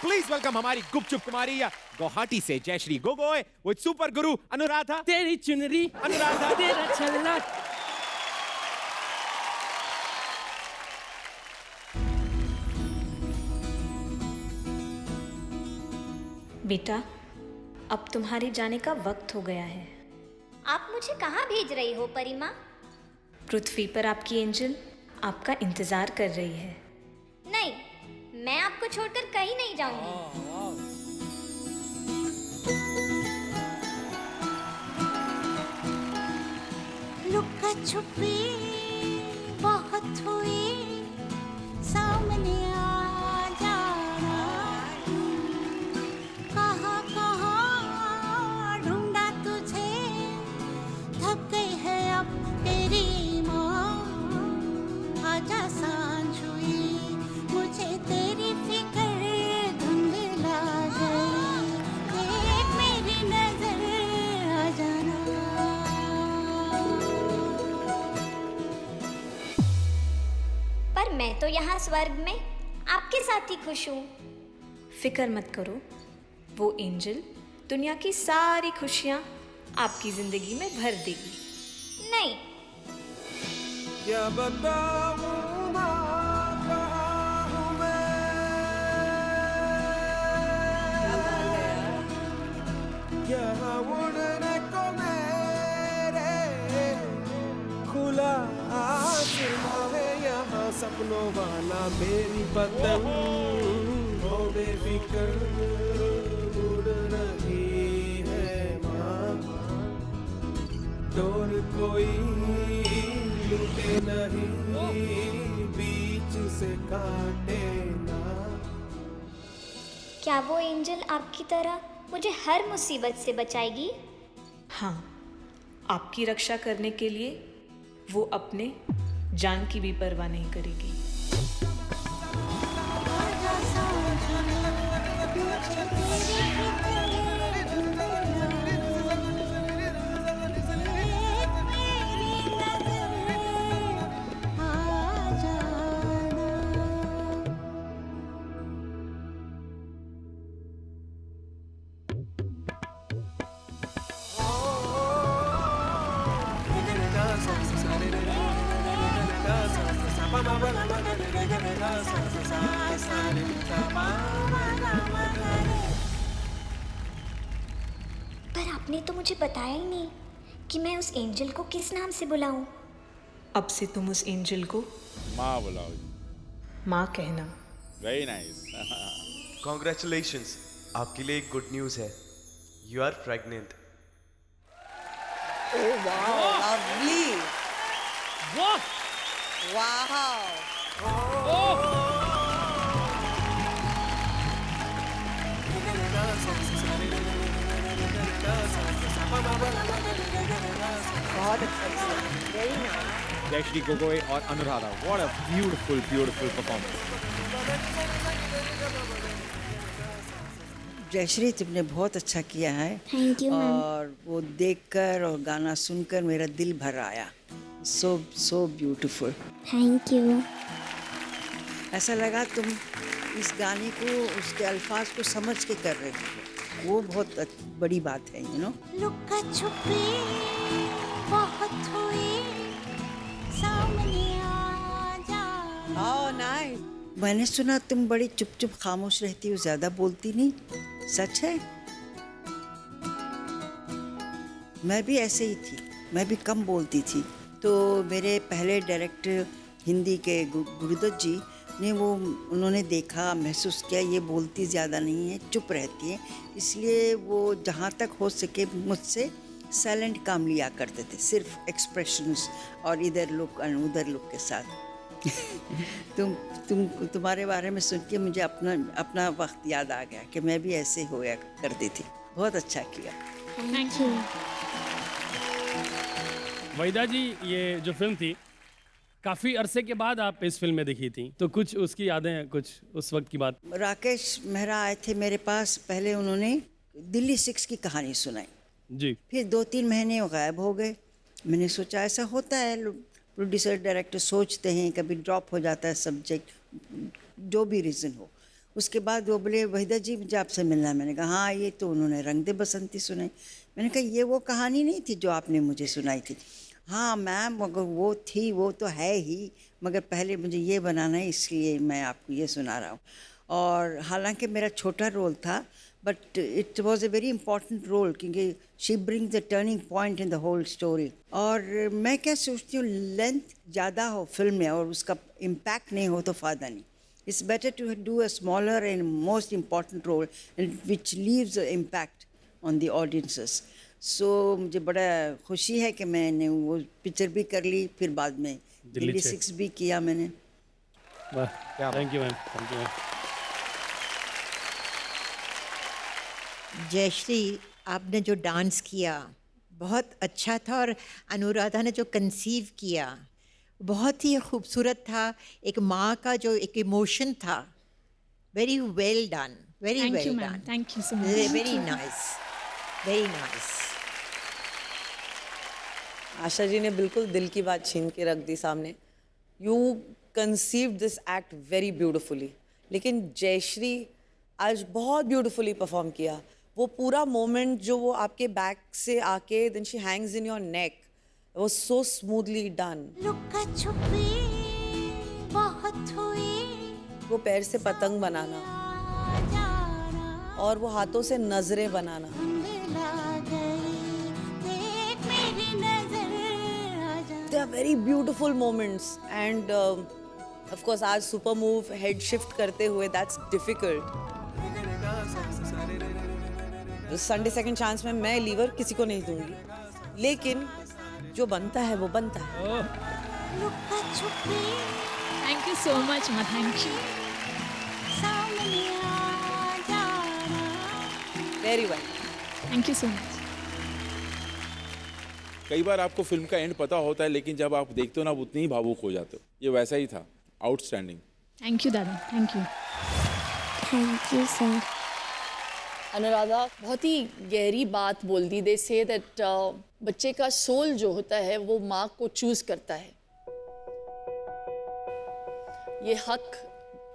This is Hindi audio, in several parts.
प्लीज वेलकम हमारी गुपचुप कुमारी गुवाहाटी से जयश्री गोगोई विद सुपर गुरु अनुराधा। तेरी चुनरी अनुराधा तेरा छल्ला। बेटा, अब तुम्हारे जाने का वक्त हो गया है। आप मुझे कहाँ भेज रही हो परिमा? पृथ्वी पर आपकी एंजल आपका इंतजार कर रही है। नहीं, मैं आपको छोड़कर कहीं नहीं जाऊंगी। लुका छुपी बहुत हुई, सामने आ जाना। कहाँ कहाँ ढूंढा तुझे, थक गई है अब तेरी माँ। आजा सांझ हुई, मुझे तेरी फिक्र धुंधला गई। देख मेरी नजर आ जाना। पर मैं तो यहाँ स्वर्ग में आपके साथ ही खुश हूँ। फिक्र मत करो, वो एंजल दुनिया की सारी खुशियाँ आपकी जिंदगी में भर देगी। नहीं, क्या बताऊं ना कहाँ हूँ मैं, यहाँ उड़ने को मेरे खुला आसमां है। यहाँ सपनों वाला मेरी पतंग हो बेफिक्र उड़ रही है माँ। डोर कोई लूटे नहीं, बीच से काटे ना। क्या वो एंजल आपकी तरह मुझे हर मुसीबत से बचाएगी? हाँ, आपकी रक्षा करने के लिए वो अपने जान की भी परवाह नहीं करेगी। आजा सांझ हुई, मुझे तेरी फिक्र धुंधला गई। देख मेरी नजर आ जाना। पर आपने तो मुझे बताया ही नहीं कि मैं उस एंजल को किस नाम से बुलाऊं। अब से तुम उस एंजल को माँ बुलाओ। माँ कहना। Very nice. कॉन्ग्रेचुलेशंस, आपके लिए एक गुड न्यूज़ है। You are pregnant. Oh wow, lovely. वाह Wow. बहुत अच्छा, वेरी नाइस। जयश्री गोगोई और Anuradha, what a beautiful beautiful performance. Jayashree, तुमने बहुत अच्छा किया है। Thank you, ma'am. और वो देखकर और गाना सुनकर मेरा दिल भर आया। सो सो ब्यूटीफुल। Thank you. ऐसा लगा तुम इस गाने को, उसके अल्फाज को समझ के कर रहे हो। वो बहुत बड़ी बात है, यू नो। लुका छुपी बहुत हुई, सामने आ जाना। Oh nice. मैंने सुना तुम बड़ी चुप चुप खामोश रहती हो, ज्यादा बोलती नहीं, सच है? मैं भी ऐसे ही थी, मैं भी कम बोलती थी। तो मेरे पहले डायरेक्टर हिंदी के गुरुदत्त जी ने उन्होंने देखा, महसूस किया ये बोलती ज़्यादा नहीं है, चुप रहती है, इसलिए वो जहाँ तक हो सके मुझसे साइलेंट काम लिया करते थे, सिर्फ एक्सप्रेशंस और इधर लुक और उधर लुक के साथ। तुम्हारे बारे में सुन के मुझे अपना वक्त याद आ गया कि मैं भी ऐसे होया करती थी। बहुत अच्छा किया। Thank you. वहीदा जी, ये जो फिल्म थी काफी अरसे के बाद आप इस फिल्म में दिखी थी, तो कुछ उसकी यादें हैं, कुछ उस वक्त की बात? राकेश मेहरा आए थे मेरे पास, पहले उन्होंने दिल्ली 6 की कहानी सुनाई जी। फिर 2-3 महीने वो गायब हो गए। मैंने सोचा ऐसा होता है, प्रोड्यूसर डायरेक्टर सोचते हैं, कभी ड्रॉप हो जाता है सब्जेक्ट, जो भी रीज़न हो। उसके बाद वो बोले वहीदा जी मुझे आपसे मिलना है। मैंने कहा हाँ, ये तो उन्होंने रंग दे बसंती सुनाई। मैंने कहा ये वो कहानी नहीं थी जो आपने मुझे सुनाई थी। हाँ मैम, मगर वो थी, वो तो है ही, मगर पहले मुझे ये बनाना है, इसलिए मैं आपको ये सुना रहा हूँ। और हालांकि मेरा छोटा रोल था, but it was a very important role, क्योंकि she bring the turning point in the whole story. और मैं क्या सोचती हूँ, लेंथ ज़्यादा हो फिल्म में और उसका इम्पैक्ट नहीं हो तो फ़ायदा नहीं। It's better to do a smaller and most important role and which leaves an impact on the audiences. So मुझे बड़ा खुशी है कि मैंने वो पिक्चर भी कर ली, फिर बाद में दिल्ली 6 भी किया मैंने। वाह, thank you ma'am, thank you ma'am. Jayashree, आपने जो डांस किया बहुत अच्छा था, और अनुराधा ने जो कंसीव किया बहुत ही खूबसूरत था। एक माँ का जो एक इमोशन था, very well done, very Thank you, well ma'am. Done, Thank you so much. Very nice, very nice. Asha ji ने बिल्कुल दिल की बात छीन के रख दी सामने। You conceived this act very beautifully, लेकिन जयश्री आज बहुत ब्यूटिफुली परफॉर्म किया। वो पूरा मोमेंट जो वो आपके बैक से आके then she hangs in your neck, it was so smoothly done. लुका छुपी बहुत हुई, वो पैर से पतंग बनाना जाना और वो हाथों से नजरें बनाना, मिला गई, देख मेरी नजर आ जा। they are very beautiful moments. And of course आज सुपर मूव हेड शिफ्ट करते हुए that's difficult. Sunday second chance में मैं लीवर किसी को नहीं दूंगी, लेकिन जो बनता है वो बनता है। लुका छुपी Thank you so much, ma. Thank you. सामने आ जाना। Very well. Thank you so much. कई बार आपको फिल्म का एंड पता होता है, लेकिन जब आप देखते हो ना, आप उतने ही भावुक हो जाते हो। ये वैसा ही था, outstanding. Thank you, Dada. Thank you. Thank you sir. Anuradha बहुत ही गहरी बात बोल दी। दे से दैट बच्चे का सोल जो होता है वो माँ को चूज करता है। ये हक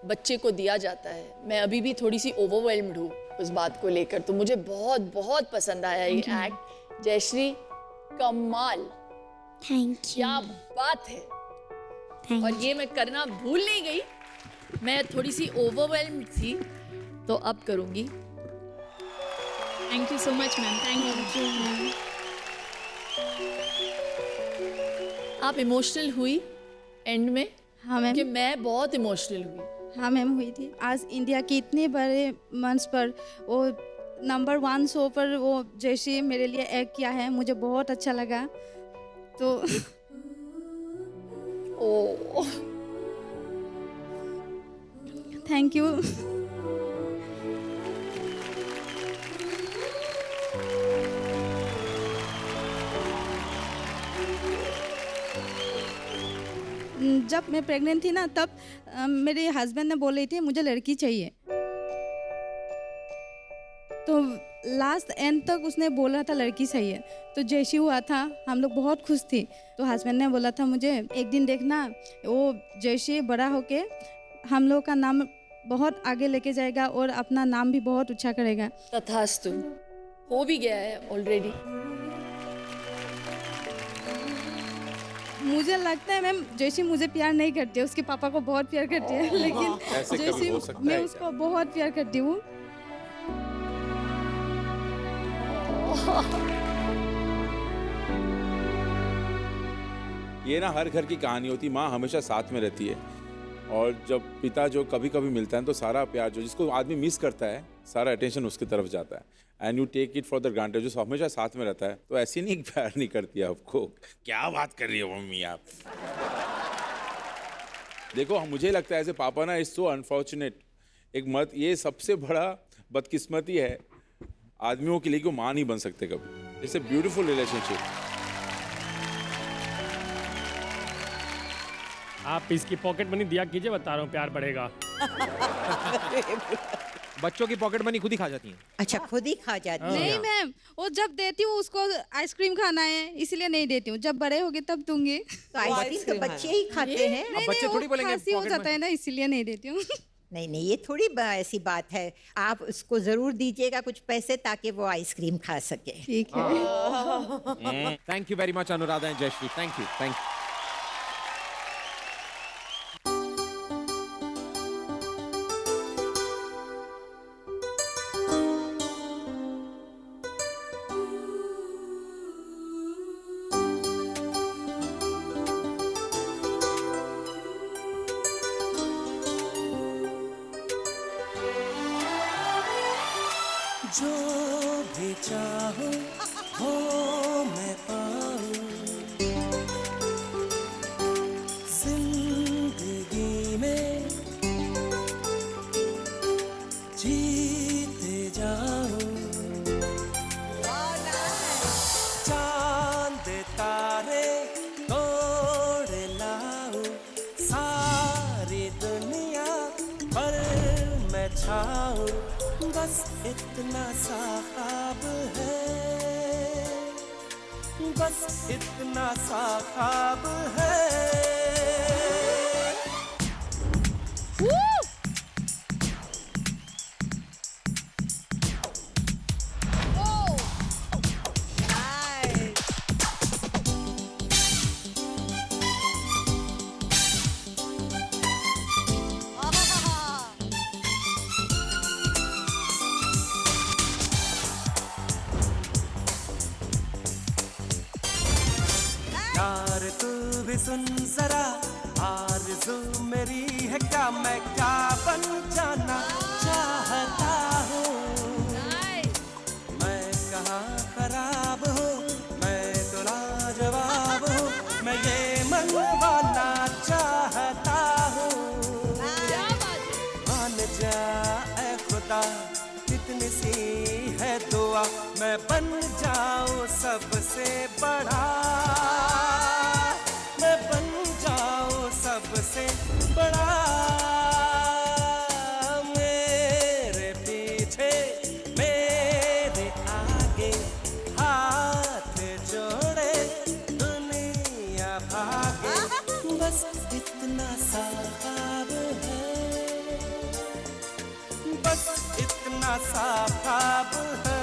बच्चे को दिया जाता है। मैं अभी भी थोड़ी सी ओवरवेल्म्ड हूँ उस बात को लेकर, तो मुझे बहुत बहुत पसंद आया ये एक्ट। जयश्री कमाल, थैंक यू। क्या बात है। और ये मैं करना भूल नहीं गई, मैं थोड़ी सी ओवरवेल्म्ड थी, तो अब करूँगी। Thank you so much, ma'am. Thank you. आप इमोशनल हुई एंड में? हाँ मैम। कि मैं बहुत इमोशनल हुई। हाँ मैम, हुई थी। आज इंडिया के इतने बड़े मंच पर वो नंबर 1 शो पर वो जयश्री मेरे लिए एक्ट किया है, मुझे बहुत अच्छा लगा। तो ओ थैंक यू। जब मैं प्रेग्नेंट थी ना, तब मेरे हस्बैंड ने बोल रही थी मुझे लड़की चाहिए। तो लास्ट एंड तक उसने बोला था लड़की चाहिए, तो जैसे हुआ था हम लोग बहुत खुश थी। तो हस्बैंड ने बोला था मुझे एक दिन देखना, वो जैसे बड़ा होके हम लोग का नाम बहुत आगे लेके जाएगा और अपना नाम भी बहुत ऊंचा करेगा। तथास्तु, हो भी गया है ऑलरेडी। मुझे लगता है मैम जैसे मुझे प्यार नहीं करती है, उसके पापा को बहुत प्यार करती है, लेकिन जैसे मैं उसको बहुत प्यार करती हूँ। ये ना हर घर की कहानी होती, माँ हमेशा साथ में रहती है, और जब पिता जो कभी कभी मिलता है तो सारा प्यार जो जिसको आदमी मिस करता है, सारा अटेंशन उसकी तरफ जाता है, and you take it for the granted. जो हमेशा साथ में रहता है तो ऐसे नहीं प्यार नहीं करती है आपको। क्या बात कर रही हो मम्मी आप। देखो मुझे लगता है ऐसे पापा ना इज सो अनफॉर्चुनेट। एक मत ये सबसे बड़ा बदकिस्मती है आदमियों के लिए कि वो माँ नहीं बन सकते कभी। It's a beautiful relationship. आप इसकी पॉकेट मनी दिया कीजिए, बता रहा हूँ प्यार बढ़ेगा। बच्चों की पॉकेट मनी खुद ही खा जाती हैं। अच्छा, खुद ही खा जाती है। नहीं मैम, वो जब देती हूँ उसको आइसक्रीम खाना है इसलिए नहीं देती हूँ, जब बड़े होगे तब दूंगी। तो आइसक्रीम तो बच्चे ही खाते हैं। नहीं, बच्चे थोड़ी बोलेंगे खांसी हो जाता है ना, इसीलिए नहीं देती हूँ। नहीं नहीं, ये थोड़ी ऐसी बात है। आप उसको ज़रूर दीजिएगा कुछ पैसे ताकि वो आइसक्रीम खा सके। ठीक है। Thank you very much Anuradha and Jayashree, thank you, thank you. जो भी चाहो वो मैं पाऊं, जिंदगी में जीते जाऊं। चांद तारे तोड़ लाऊं, सारी दुनिया पर मैं छाऊं। बस इतना सा ख्वाब है, बस इतना सा ख्वाब है। यार तू भी सुन जरा, आरज़ू मेरी है क्या, मैं क्या बन जाना चाहता हूँ। मैं कहाँ खराब हूँ, मैं तो लाजवाब हूँ, मैं ये मनवाना चाहता हूँ। मान जा ऐ खुदा, कितनी सी है दुआ, मैं बन जाऊँ सबसे बड़ा, मैं बन जाऊँ सबसे बड़ा। मेरे पीछे मेरे आगे हाथ जोड़े दुनिया भागे, बस इतना सा ख्वाब है, बस इतना सा ख्वाब है।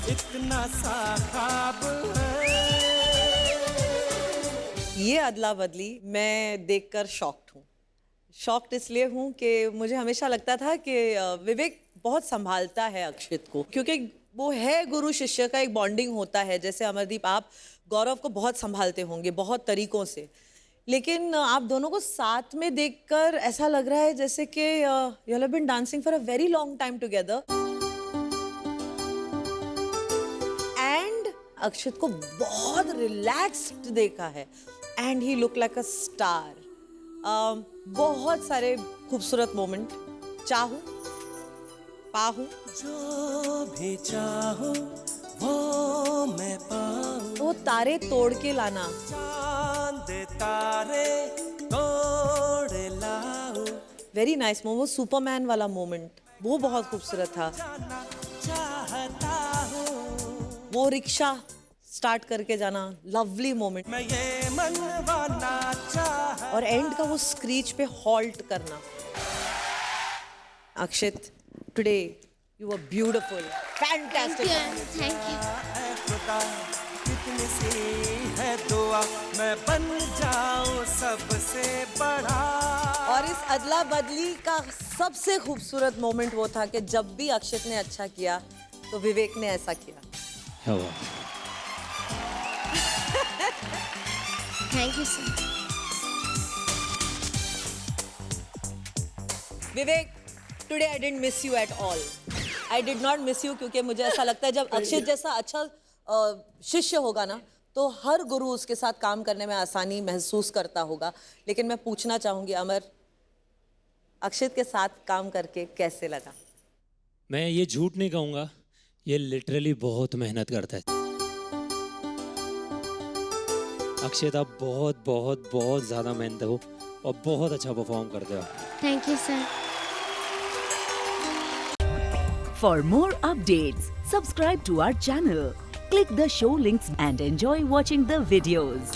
इतना सा ख्वाब है। ये अदला बदली मैं देखकर शॉक्ड हूँ। शॉक्ड इसलिए हूँ कि मुझे हमेशा लगता था कि विवेक बहुत संभालता है अक्षित को, क्योंकि वो है गुरु शिष्य का एक बॉन्डिंग होता है। जैसे अमरदीप आप गौरव को बहुत संभालते होंगे बहुत तरीकों से, लेकिन आप दोनों को साथ में देखकर ऐसा लग रहा है जैसे कि you have been dancing for a very long time together. And Akshit को बहुत रिलैक्स्ड देखा है and he look like a star. बहुत सारे खूबसूरत मोमेंट, चाहूं पाहूं, जो भी चाहो वो मैं पाऊं, वो तारे तोड़ के लाना, चांद तारे तोड़ लाऊं। Very nice moment. वो सुपरमैन वाला मोमेंट वो बहुत खूबसूरत था। चाहता हूँ वो रिक्शा स्टार्ट करके जाना, लवली मोमेंट। मैं ये मनवाना चाहता, और एंड का वो स्क्रीच पे हॉल्ट करना। Akshit, today you are beautiful, fantastic. Thank you. कितनी सी है दुआ, मैं बन जाऊं सबसे बड़ा। और इस अदला बदली का सबसे खूबसूरत मोमेंट वो था कि जब भी अक्षित ने अच्छा किया तो विवेक ने ऐसा किया। Thank you sir. Vivek, today I didn't miss you at all. I did not miss you, क्योंकि मुझे ऐसा लगता है जब अक्षित जैसा अच्छा शिष्य होगा ना तो हर गुरु उसके साथ काम करने में आसानी महसूस करता होगा। लेकिन मैं पूछना चाहूंगी अमर, अक्षित के साथ काम करके कैसे लगा? मैं ये झूठ नहीं कहूँगा, ये लिटरली बहुत मेहनत करता है। अक्षता बहुत बहुत बहुत ज़्यादा मेहनत हो और बहुत अच्छा परफॉर्म करते हो। Thank you sir. For more updates, subscribe to our channel, click the show links and enjoy watching the videos.